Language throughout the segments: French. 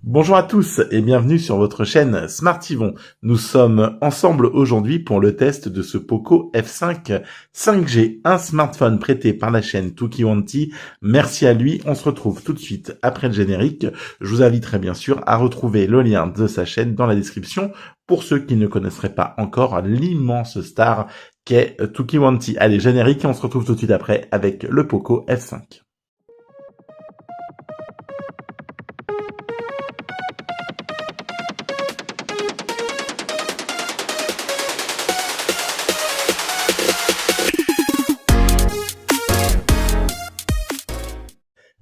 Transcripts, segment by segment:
Bonjour à tous et bienvenue sur votre chaîne Smartivon. Nous sommes ensemble aujourd'hui pour le test de ce Poco F5 5G, un smartphone prêté par la chaîne Tukiwanti. Merci à lui, on se retrouve tout de suite après le générique. Je vous inviterai bien sûr à retrouver le lien de sa chaîne dans la description pour ceux qui ne connaisseraient pas encore l'immense star qu'est Tukiwanti. Allez, générique et on se retrouve tout de suite après avec le Poco F5.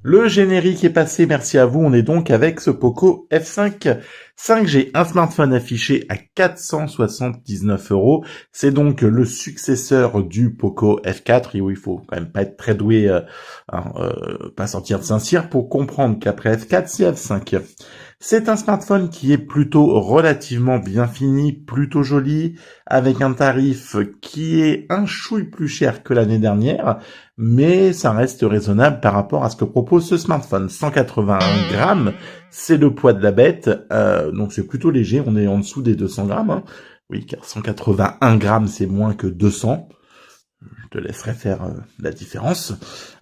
Le générique est passé, merci à vous. On est donc avec ce Poco F5 5G, un smartphone affiché à 479 €. C'est donc le successeur du Poco F4, et où il faut quand même pas être très doué, pas sortir de Saint-Cyr pour comprendre qu'après F4, c'est F5. C'est un smartphone qui est plutôt relativement bien fini, plutôt joli, avec un tarif qui est un chouille plus cher que l'année dernière, mais ça reste raisonnable par rapport à ce que propose ce smartphone. 181 grammes, c'est le poids de la bête, donc c'est plutôt léger, on est en dessous des 200 grammes. Hein. Oui, car 181 grammes, c'est moins que 200. Je te laisserai faire la différence.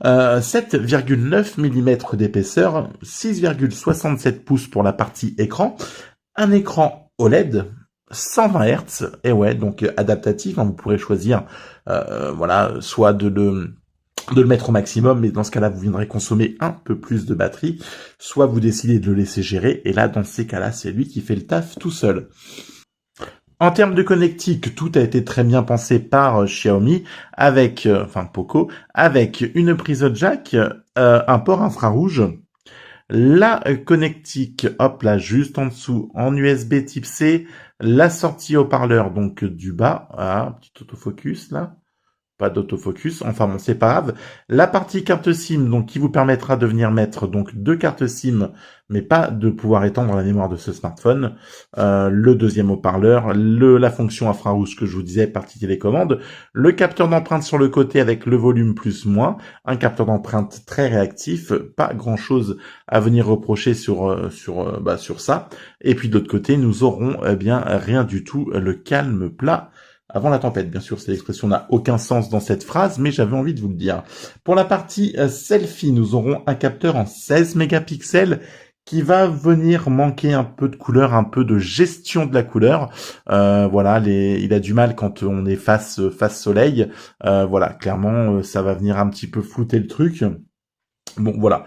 7,9 mm d'épaisseur, 6,67 pouces pour la partie écran, un écran OLED, 120 Hz, et ouais, donc adaptatif, hein, vous pourrez choisir, voilà, soit de le mettre au maximum, mais dans ce cas-là, vous viendrez consommer un peu plus de batterie, soit vous décidez de le laisser gérer, et là, dans ces cas-là, c'est lui qui fait le taf tout seul. En termes de connectique, tout a été très bien pensé par Xiaomi, avec, Poco, avec une prise jack, un port infrarouge, la connectique, hop là, juste en dessous, en USB type C, la sortie haut-parleur, donc du bas, petit autofocus là. Pas d'autofocus, enfin bon, c'est pas grave. La partie carte SIM, donc qui vous permettra de venir mettre donc deux cartes SIM, mais pas de pouvoir étendre la mémoire de ce smartphone. Le deuxième haut-parleur, la fonction infrarouge que je vous disais, partie télécommande, le capteur d'empreinte sur le côté avec le volume plus-moins, un capteur d'empreinte très réactif, pas grand-chose à venir reprocher sur ça. Et puis de l'autre côté, nous aurons bien rien du tout, le calme plat. Avant la tempête, bien sûr, cette expression n'a aucun sens dans cette phrase, mais j'avais envie de vous le dire. Pour la partie selfie, nous aurons un capteur en 16 mégapixels qui va venir manquer un peu de couleur, un peu de gestion de la couleur. Voilà, il a du mal quand on est face soleil. Voilà, clairement, ça va venir un petit peu flouter le truc. Bon, voilà,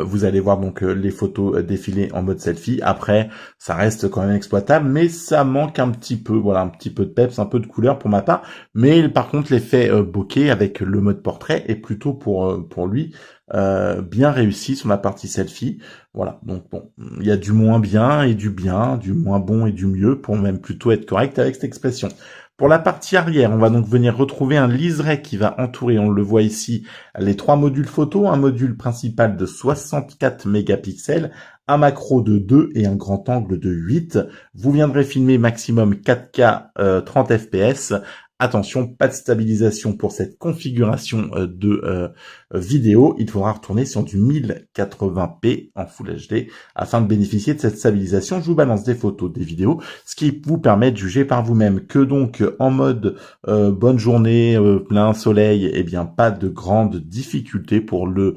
vous allez voir donc les photos défiler en mode selfie. Après, ça reste quand même exploitable, mais ça manque un petit peu, voilà, un petit peu de peps, un peu de couleur pour ma part. Mais par contre, l'effet bokeh avec le mode portrait est plutôt pour lui bien réussi sur la partie selfie. Voilà, donc bon, il y a du moins bien et du bien, du moins bon et du mieux pour même plutôt être correct avec cette expression. Pour la partie arrière, on va donc venir retrouver un liseré qui va entourer, on le voit ici, les trois modules photo, un module principal de 64 mégapixels, un macro de 2 et un grand angle de 8. Vous viendrez filmer maximum 4K 30 fps. Attention, pas de stabilisation pour cette configuration de vidéo. Il faudra retourner sur du 1080p en Full HD afin de bénéficier de cette stabilisation. Je vous balance des photos, des vidéos, ce qui vous permet de juger par vous-même. Que donc en mode bonne journée, plein soleil, eh bien pas de grandes difficultés pour le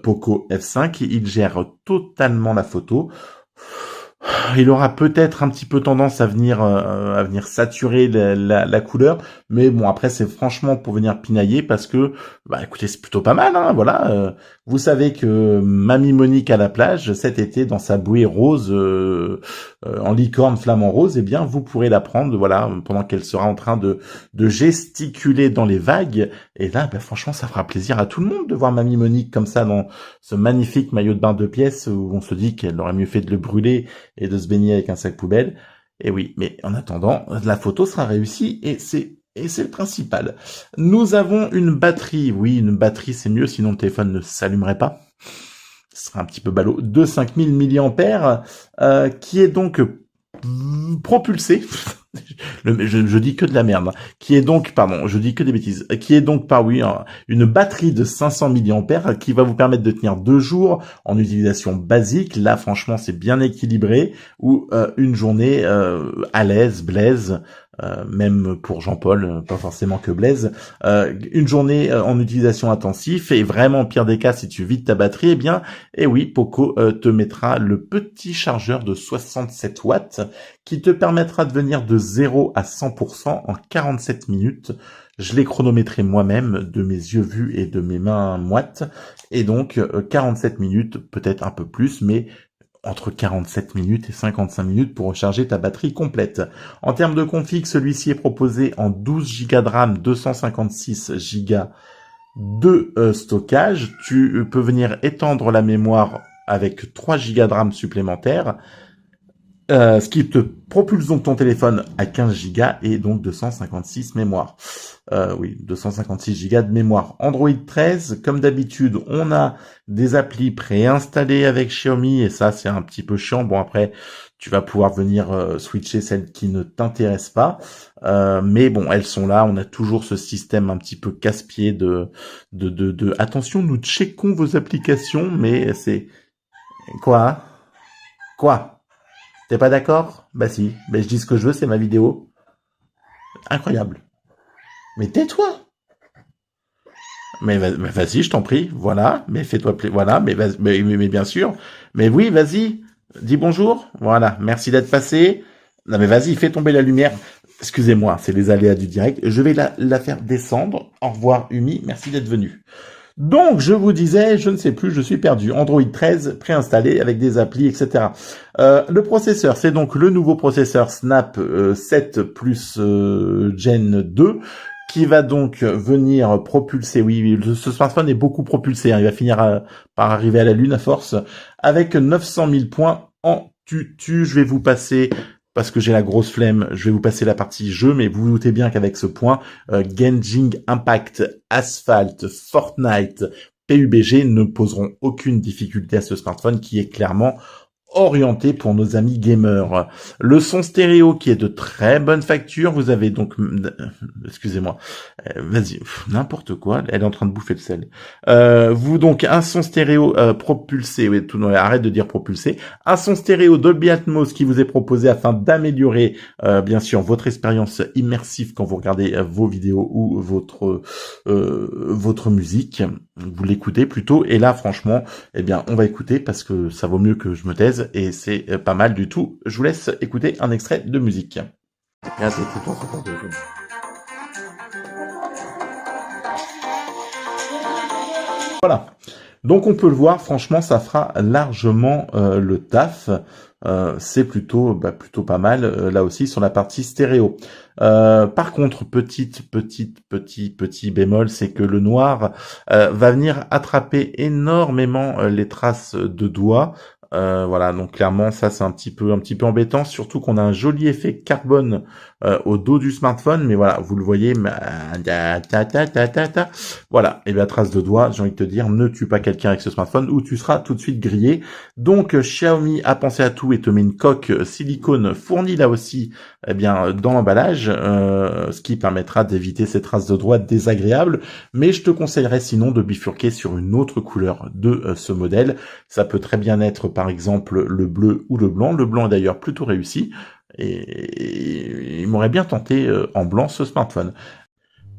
Poco F5. Il gère totalement la photo. Il aura peut-être un petit peu tendance à venir saturer la couleur, mais bon après c'est franchement pour venir pinailler parce que écoutez c'est plutôt pas mal hein, voilà. Vous savez que Mamie Monique à la plage cet été dans sa bouée rose en licorne flamant rose, eh bien vous pourrez la prendre voilà pendant qu'elle sera en train de gesticuler dans les vagues et là franchement ça fera plaisir à tout le monde de voir Mamie Monique comme ça dans ce magnifique maillot de bain 2 pièces où on se dit qu'elle aurait mieux fait de le brûler et de se baigner avec un sac poubelle. Et oui, mais en attendant, la photo sera réussie et c'est le principal. Nous avons une batterie. Oui, une batterie, c'est mieux, sinon le téléphone ne s'allumerait pas. Ce serait un petit peu ballot. De 5000 mAh, qui est donc propulsé. Je dis que de la merde, qui est donc, pardon, je dis que des bêtises, qui est donc une batterie de 500 mAh qui va vous permettre de tenir 2 jours en utilisation basique. Là, franchement, c'est bien équilibré, ou une journée à l'aise, Blaise. Même pour Jean-Paul, pas forcément que Blaise, une journée en utilisation intensive, et vraiment au pire des cas, si tu vides ta batterie, eh bien, oui, Poco te mettra le petit chargeur de 67 watts qui te permettra de venir de 0 à 100% en 47 minutes. Je l'ai chronométré moi-même de mes yeux vus et de mes mains moites, et donc 47 minutes, peut-être un peu plus, mais entre 47 minutes et 55 minutes pour recharger ta batterie complète. En termes de config, celui-ci est proposé en 12 Go de RAM, 256 Go de stockage. Tu peux venir étendre la mémoire avec 3 Go de RAM supplémentaires, ce qui te propulse donc ton téléphone à 15 Go et donc 256 mémoire. Oui, 256 Go de mémoire. Android 13, comme d'habitude, on a des applis préinstallées avec Xiaomi, et ça, c'est un petit peu chiant. Bon, après, tu vas pouvoir venir switcher celles qui ne t'intéressent pas. Mais bon, elles sont là. On a toujours ce système un petit peu casse-pied de attention, nous checkons vos applications, mais c'est... Quoi? T'es pas d'accord? Bah si. Bah je dis ce que je veux, c'est ma vidéo. Incroyable. Mais tais-toi. Mais vas-y, je t'en prie. Voilà. Mais fais-toi plaisir. Voilà. Mais bien sûr. Mais oui, vas-y. Dis bonjour. Voilà. Merci d'être passé. Non mais vas-y, fais tomber la lumière. Excusez-moi, c'est les aléas du direct. Je vais la faire descendre. Au revoir, Umi. Merci d'être venu. Donc, je vous disais, je ne sais plus, je suis perdu. Android 13 préinstallé avec des applis, etc. Le processeur, c'est donc le nouveau processeur Snap 7 plus Gen 2 qui va donc venir propulser. Oui, ce smartphone est beaucoup propulsé. Hein, il va finir par arriver à la Lune à force avec 900 000 points en tutu. Je vais vous passer... Parce que j'ai la grosse flemme, je vais vous passer la partie jeu, mais vous vous doutez bien qu'avec ce point, Genshin Impact, Asphalt, Fortnite, PUBG ne poseront aucune difficulté à ce smartphone qui est clairement orienté pour nos amis gamers. Le son stéréo qui est de très bonne facture, vous avez donc... Excusez-moi, vas-y, n'importe quoi, elle est en train de bouffer le sel. Vous donc, un son stéréo propulsé, oui, arrête de dire propulsé, un son stéréo Dolby Atmos qui vous est proposé afin d'améliorer, bien sûr, votre expérience immersive quand vous regardez vos vidéos ou votre musique, vous l'écoutez plutôt, et là, franchement, eh bien, on va écouter parce que ça vaut mieux que je me taise, et c'est pas mal du tout. Je vous laisse écouter un extrait de musique. Voilà. Donc on peut le voir, franchement, ça fera largement le taf. C'est plutôt pas mal là aussi sur la partie stéréo. Par contre, petit bémol, c'est que le noir va venir attraper énormément les traces de doigts. Voilà, donc clairement ça c'est un petit peu embêtant, surtout qu'on a un joli effet carbone au dos du smartphone, mais voilà, vous le voyez, voilà, et bien trace de doigt, j'ai envie de te dire, ne tue pas quelqu'un avec ce smartphone ou tu seras tout de suite grillé. Donc Xiaomi a pensé à tout et te met une coque silicone fournie là aussi, eh bien dans l'emballage, ce qui permettra d'éviter ces traces de doigts désagréables, mais je te conseillerais sinon de bifurquer sur une autre couleur de ce modèle. Ça peut très bien être par exemple le bleu ou le blanc. Le blanc est d'ailleurs plutôt réussi et il m'aurait bien tenté en blanc ce smartphone.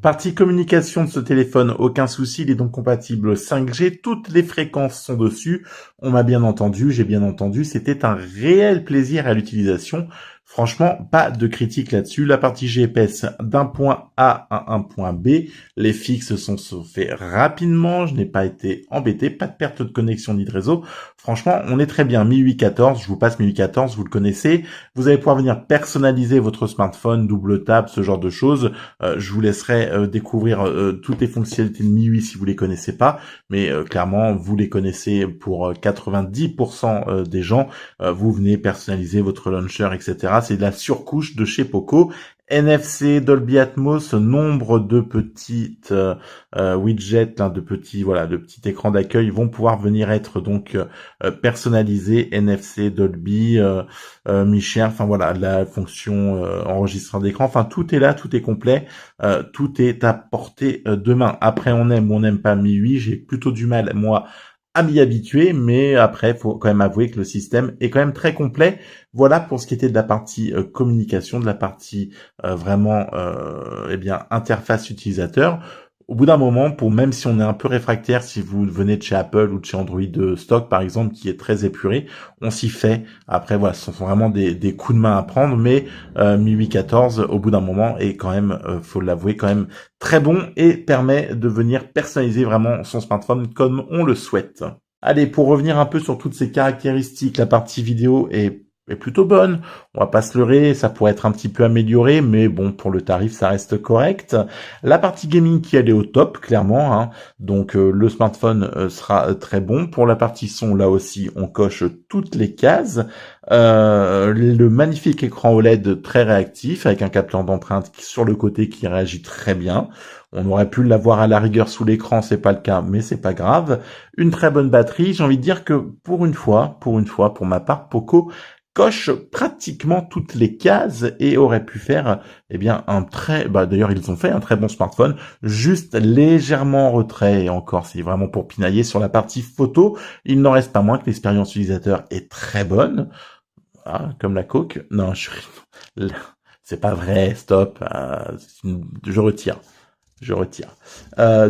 Partie communication de ce téléphone, aucun souci, il est donc compatible 5G, toutes les fréquences sont dessus, on m'a bien entendu, j'ai bien entendu, c'était un réel plaisir à l'utilisation. Franchement, pas de critique là-dessus. La partie GPS d'un point A à un point B, les fixes sont faits rapidement, je n'ai pas été embêté, pas de perte de connexion ni de réseau. Franchement, on est très bien. MIUI 14, je vous passe MIUI 14, vous le connaissez. Vous allez pouvoir venir personnaliser votre smartphone, double tap, ce genre de choses. Je vous laisserai découvrir toutes les fonctionnalités de MIUI si vous les connaissez pas, mais clairement, vous les connaissez pour 90% des gens. Vous venez personnaliser votre launcher, etc. C'est de la surcouche de chez Poco NFC, Dolby Atmos, nombre de petites widgets, de petits écrans d'accueil vont pouvoir venir être donc personnalisés. NFC, Dolby, Mi-Share, la fonction enregistrement d'écran. Enfin, tout est là, tout est complet, tout est à portée de main. Après, on aime ou on n'aime pas MIUI. J'ai plutôt du mal, moi, à m'y habituer, mais après, faut quand même avouer que le système est quand même très complet. Voilà pour ce qui était de la partie communication, de la partie vraiment, interface utilisateur. Au bout d'un moment, même si on est un peu réfractaire, si vous venez de chez Apple ou de chez Android Stock, par exemple, qui est très épuré, on s'y fait. Après, voilà, ce sont vraiment des coups de main à prendre, mais MIUI 14, au bout d'un moment, est quand même, faut l'avouer, quand même très bon et permet de venir personnaliser vraiment son smartphone comme on le souhaite. Allez, pour revenir un peu sur toutes ces caractéristiques, la partie vidéo est plutôt bonne. On va pas se leurrer, ça pourrait être un petit peu amélioré, mais bon, pour le tarif, ça reste correct. La partie gaming qui elle est au top, clairement, hein. Donc le smartphone sera très bon. Pour la partie son, là aussi, on coche toutes les cases. Le magnifique écran OLED très réactif, avec un capteur d'empreinte sur le côté qui réagit très bien. On aurait pu l'avoir à la rigueur sous l'écran, c'est pas le cas, mais c'est pas grave. Une très bonne batterie. J'ai envie de dire que pour une fois, pour ma part, Poco coche pratiquement toutes les cases et aurait pu faire, d'ailleurs ils ont fait un très bon smartphone, juste légèrement en retrait, et encore c'est vraiment pour pinailler sur la partie photo. Il n'en reste pas moins que l'expérience utilisateur est très bonne. Ah, comme la coke. Non, c'est pas vrai, stop, je retire.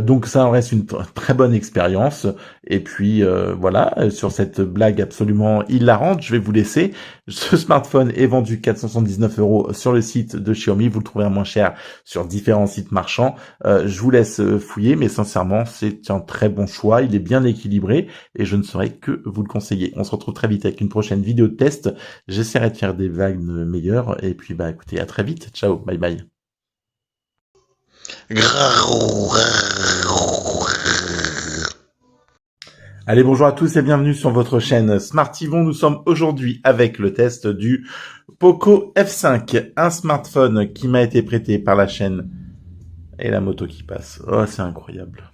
Donc ça en reste une très bonne expérience. Et puis voilà, sur cette blague absolument hilarante, je vais vous laisser. Ce smartphone est vendu 479 € sur le site de Xiaomi. Vous le trouverez moins cher sur différents sites marchands. Je vous laisse fouiller, mais sincèrement, c'est un très bon choix. Il est bien équilibré et je ne saurais que vous le conseiller. On se retrouve très vite avec une prochaine vidéo de test. J'essaierai de faire des vagues meilleures. Et puis écoutez, à très vite. Ciao, bye bye. Allez, bonjour à tous et bienvenue sur votre chaîne Smartivon. Nous sommes aujourd'hui avec le test du Poco F5, un smartphone qui m'a été prêté par la chaîne. Et la moto qui passe. Oh, c'est incroyable.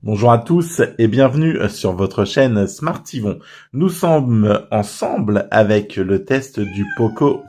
Bonjour à tous et bienvenue sur votre chaîne Smartivon. Nous sommes ensemble avec le test du Poco